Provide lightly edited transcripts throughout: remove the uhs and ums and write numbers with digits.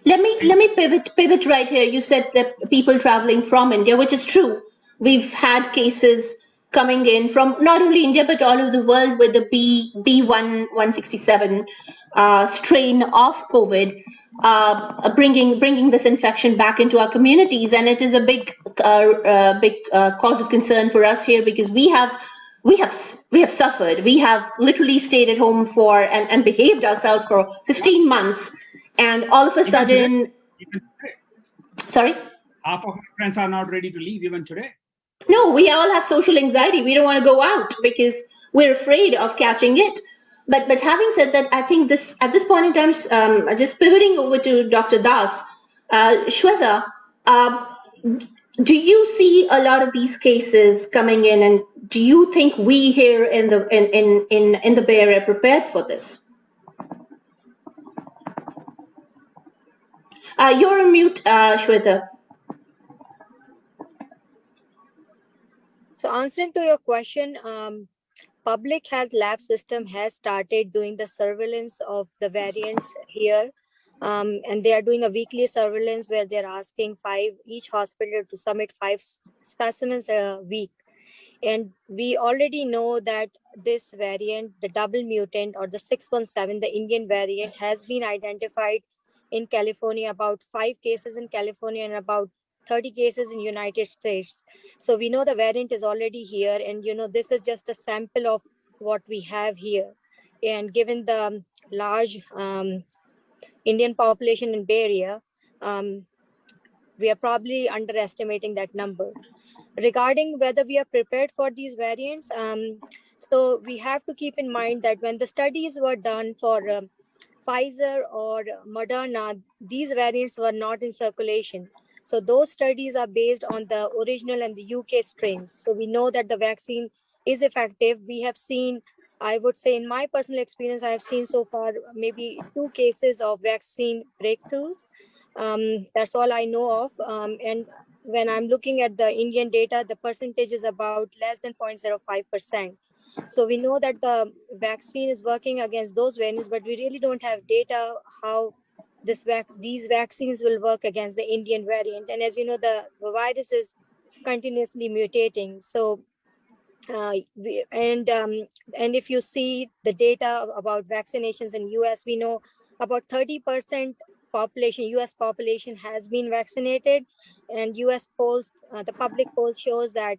Let me pivot right here. You said that people traveling from India, which is true. We've had cases coming in from not only India but all over the world with the B167 strain of COVID, bringing this infection back into our communities, and it is a big cause of concern for us here because we have suffered. We have literally stayed at home for and behaved ourselves for 15 months, and all of a sudden, even today, sorry, half of my friends are not ready to leave even today. no, we all have social anxiety. We don't want to go out because we're afraid of catching it. But having said that, I think this at this point in time, just pivoting over to Dr. Das, Shweta, uh, do you see a lot of these cases coming in, and do you think we here in the Bay Area are prepared for this? You're on mute, Shweta. So answering to your question, public health lab system has started doing the surveillance of the variants here. And they are doing a weekly surveillance where they're asking each hospital to submit 5 specimens a week. And we already know that this variant, the double mutant or the 617, the Indian variant, has been identified in California, about 5 cases in California and about 30 cases in United States. So we know the variant is already here, and this is just a sample of what we have here. And given the large Indian population in Bay Area, we are probably underestimating that number. Regarding whether we are prepared for these variants, so we have to keep in mind that when the studies were done for Pfizer or Moderna, these variants were not in circulation. So those studies are based on the original and the UK strains. So we know that the vaccine is effective. We have seen, I would say in my personal experience, I have seen so far maybe 2 cases of vaccine breakthroughs. That's all I know of. And when I'm looking at the Indian data, the percentage is about less than 0.05%. So we know that the vaccine is working against those variants, but we really don't have data how these vaccines will work against the Indian variant. And as you know, the virus is continuously mutating. So and if you see the data about vaccinations in US, we know about 30% population, US population has been vaccinated, and US polls, the public poll shows that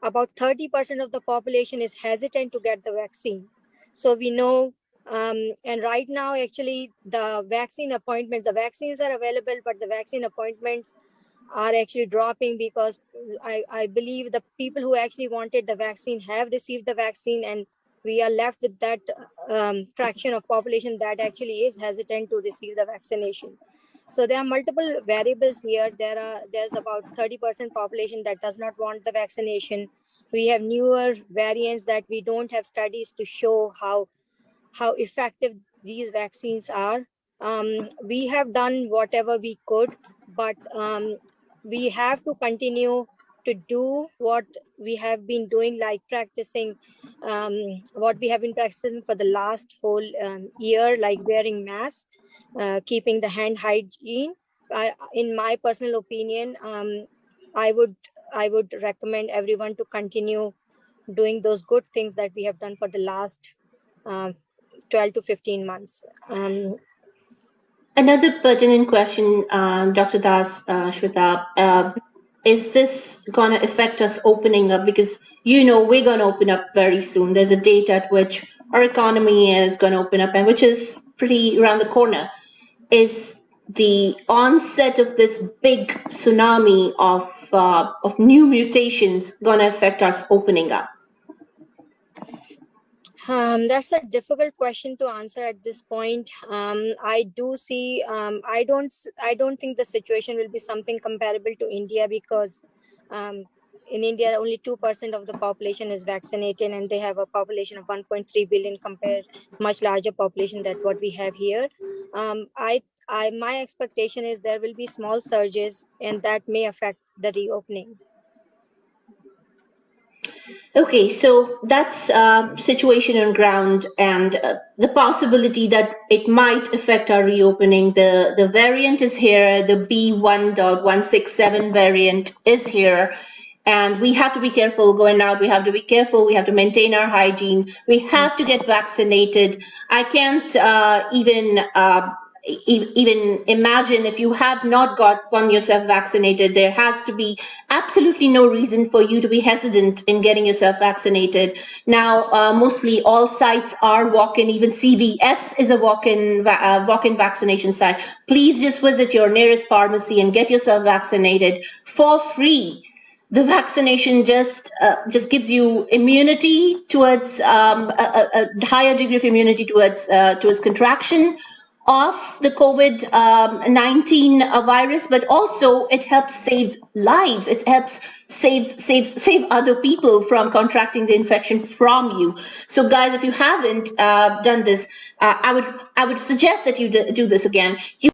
about 30% of the population is hesitant to get the vaccine. So we know, and right now actually the vaccine appointments, the vaccines are available, but the vaccine appointments are actually dropping because I believe the people who actually wanted the vaccine have received the vaccine, and we are left with that fraction of population that actually is hesitant to receive the vaccination. So there are multiple variables here. There's about 30% population that does not want the vaccination. We have newer variants that we don't have studies to show how effective these vaccines are. We have done whatever we could, but we have to continue to do what we have been doing, like practicing what we have been practicing for the last whole year, like wearing masks, keeping the hand hygiene. In my personal opinion, I would recommend everyone to continue doing those good things that we have done for the last 12 to 15 months. Another pertinent question, Dr. Das, Shweta, is this going to affect us opening up? Because, we're going to open up very soon. There's a date at which our economy is going to open up, and which is pretty around the corner. Is the onset of this big tsunami of new mutations going to affect us opening up? That's a difficult question to answer at this point. I do see. I don't think the situation will be something comparable to India because in India only 2% of the population is vaccinated, and they have a population of 1.3 billion compared much larger population than what we have here. My expectation is there will be small surges, and that may affect the reopening. Okay, so that's situation on ground and the possibility that it might affect our reopening. The variant is here. The B1.167 variant is here. And we have to be careful going out. We have to be careful. We have to maintain our hygiene. We have to get vaccinated. I can't even imagine if you have not gotten yourself vaccinated. There has to be absolutely no reason for you to be hesitant in getting yourself vaccinated. Now, mostly all sites are walk-in. Even CVS is a walk-in vaccination site. Please just visit your nearest pharmacy and get yourself vaccinated for free. The vaccination just gives you immunity towards a higher degree of immunity towards contraction of the COVID-19 virus, but also it helps save lives. It helps save other people from contracting the infection from you. So, guys, if you haven't done this, I would suggest that you do this again.